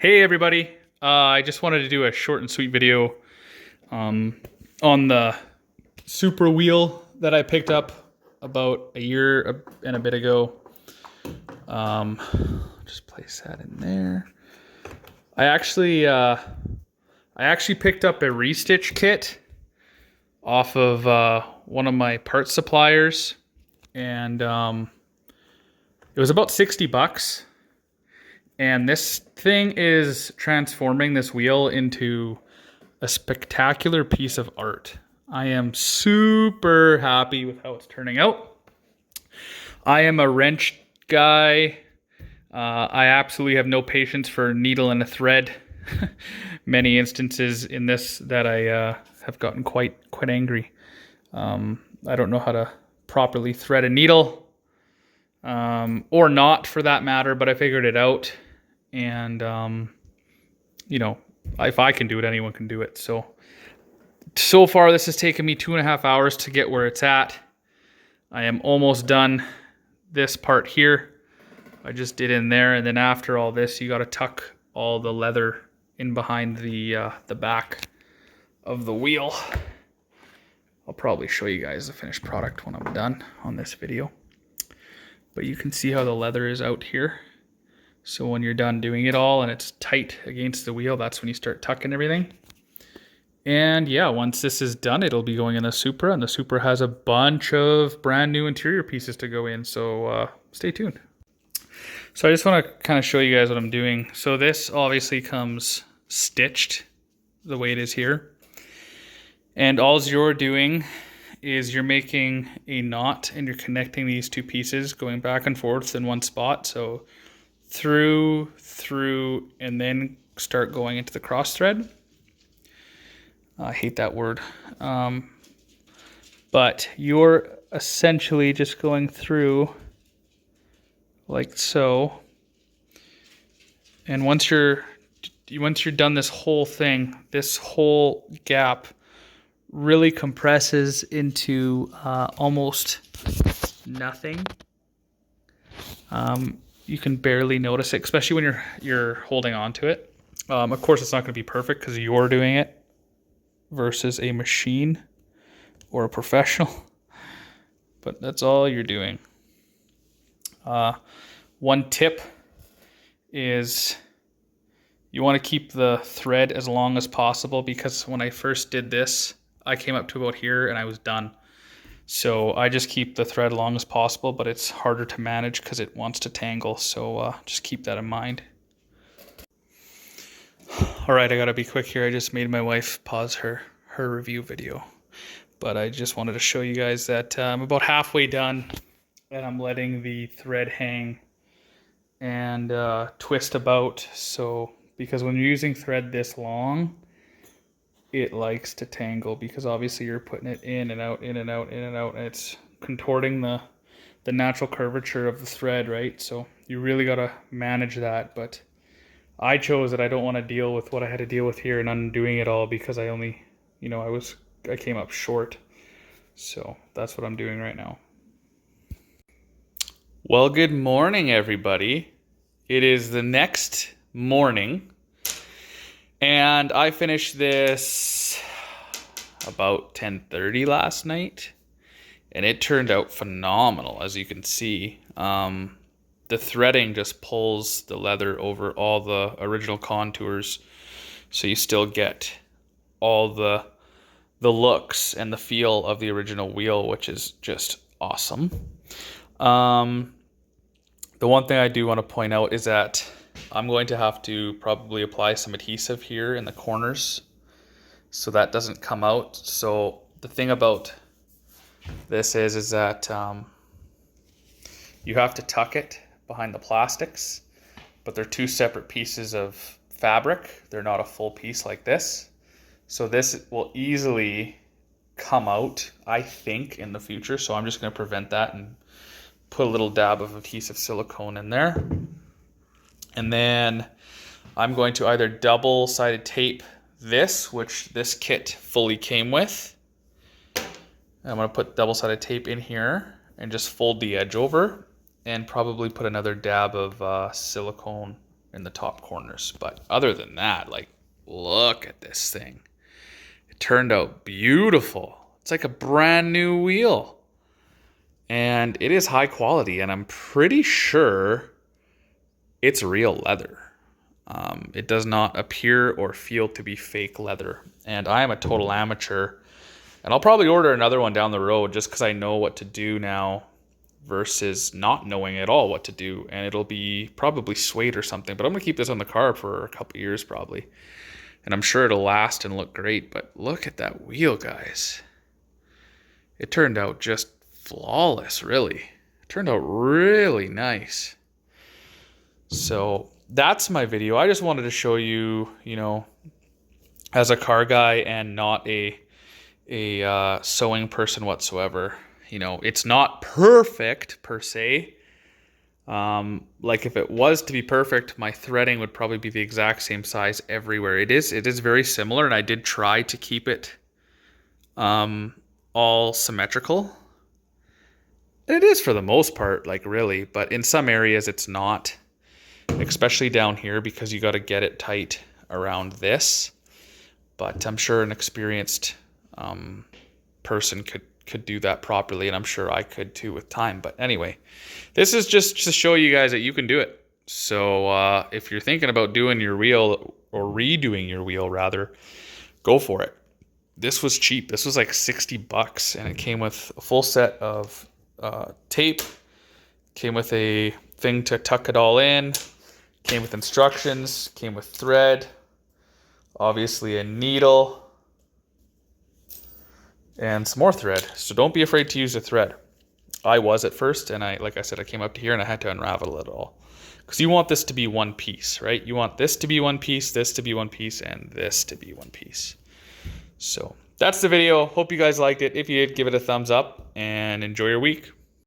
Hey everybody, I just wanted to do a short and sweet video on the SUPRA wheel that I picked up about a year and a bit ago. Just place that in there. I actually picked up a restitch kit off of one of my parts suppliers, and it was about $60. And this thing is transforming this wheel into a spectacular piece of art. I am super happy with how it's turning out. I am a wrench guy. I absolutely have no patience for needle and a thread. Many instances in this that I have gotten quite angry. I don't know how to properly thread a needle, or not for that matter, but I figured it out. And, you know, if I can do it, anyone can do it. So far, this has taken me 2.5 hours to get where it's at. I am almost done this part here. I just did in there. And then after all this, you got to tuck all the leather in behind the back of the wheel. I'll probably show you guys the finished product when I'm done on this video. But you can see how the leather is out here. So when you're done doing it all and it's tight against the wheel, that's when you start tucking everything. And yeah, once this is done, it'll be going in the SUPRA, and the SUPRA has a bunch of brand new interior pieces to go in, so stay tuned. So I just want to kind of show you guys what I'm doing. So this obviously comes stitched the way it is here. And all you're doing is you're making a knot and you're connecting these two pieces going back and forth in one spot. So through, and then start going into the cross thread. I hate that word. But you're essentially just going through like so. And once you're done this whole thing, this whole gap really compresses into almost nothing. You can barely notice it, especially when you're holding on to it. Of course, it's not going to be perfect because you're doing it versus a machine or a professional, but that's all you're doing. One tip is you want to keep the thread as long as possible, because when I first did this, I came up to about here and I was done. So I just keep the thread long as possible, but it's harder to manage because it wants to tangle. So just keep that in mind. All right, I gotta be quick here. I just made my wife pause her review video, but I just wanted to show you guys that I'm about halfway done, and I'm letting the thread hang and twist about. So because when you're using thread this long, it likes to tangle, because obviously you're putting it in and out, in and out, in and out, and it's contorting the natural curvature of the thread, right? So you really got to manage that. But I chose that I don't want to deal with what I had to deal with here and undoing it all, because I only, I came up short. So that's what I'm doing right now. Well, good morning, everybody. It is the next morning, and I finished this about 10:30 last night, and it turned out phenomenal, as you can see. The threading just pulls the leather over all the original contours, so you still get all the looks and the feel of the original wheel, which is just awesome. The one thing I do want to point out is that I'm going to have to probably apply some adhesive here in the corners so that doesn't come out. So the thing about this is that you have to tuck it behind the plastics, but they're two separate pieces of fabric. They're not a full piece like this. So this will easily come out, I think, in the future. So I'm just going to prevent that and put a little dab of adhesive silicone in there. And then I'm going to either double-sided tape this, which this kit fully came with. I'm going to put double-sided tape in here and just fold the edge over, and probably put another dab of silicone in the top corners. But other than that, like, look at this thing. It turned out beautiful. It's like a brand new wheel. And it is high quality, and I'm pretty sure it's real leather. It does not appear or feel to be fake leather. And I am a total amateur. And I'll probably order another one down the road just because I know what to do now versus not knowing at all what to do. And it'll be probably suede or something. But I'm going to keep this on the car for a couple years probably. And I'm sure it'll last and look great. But look at that wheel, guys. It turned out just flawless, really. It turned out really nice. So that's my video. I just wanted to show you, you know, as a car guy and not a sewing person whatsoever. You know, it's not perfect per se. Like if it was to be perfect, my threading would probably be the exact same size everywhere. It is very similar, and I did try to keep it all symmetrical. And it is for the most part, like really, but in some areas it's not. Especially down here because you got to get it tight around this. But I'm sure an experienced person could do that properly, and I'm sure I could too with time. But anyway, this is just to show you guys that you can do it. So if you're thinking about doing your wheel or redoing your wheel rather, go for it. This was cheap. This was like $60, and it came with a full set of tape. Came with a thing to tuck it all in. Came with instructions, came with thread, obviously a needle, and some more thread. So don't be afraid to use the thread. I was at first, and like I said, I came up to here and I had to unravel it all. Because you want this to be one piece, right? You want this to be one piece, this to be one piece, and this to be one piece. So that's the video. Hope you guys liked it. If you did, give it a thumbs up and enjoy your week.